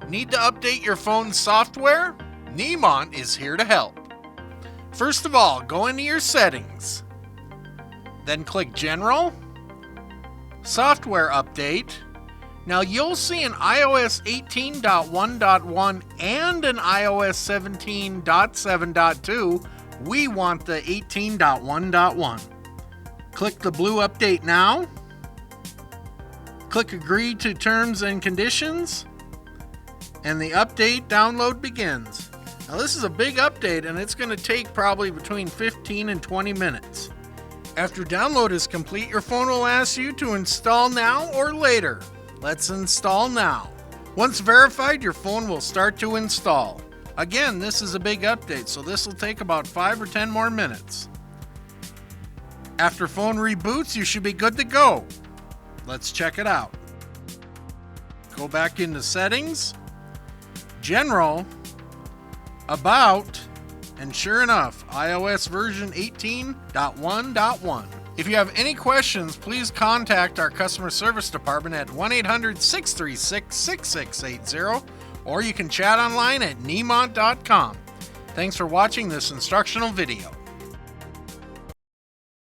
Need to update your phone's software? Niemont is here to help. First of all, go into your settings. Then click General, Software Update. Now you'll see an iOS 18.1.1 and an iOS 17.7.2. We want the 18.1.1. Click the blue Update Now. Click Agree to Terms and Conditions. And the update download begins. Now this is a big update and it's going to take probably between 15 and 20 minutes. After download is complete, your phone will ask you to install now or later. Let's install now. Once verified, your phone will start to install. Again, this is a big update, so this will take about 5 or 10 more minutes. After phone reboots, you should be good to go. Let's check it out. Go back into Settings, General, About, and sure enough, iOS version 18.1.1. If you have any questions, please contact our customer service department at 1-800-636-6680, or you can chat online at niemont.com. Thanks for watching this instructional video.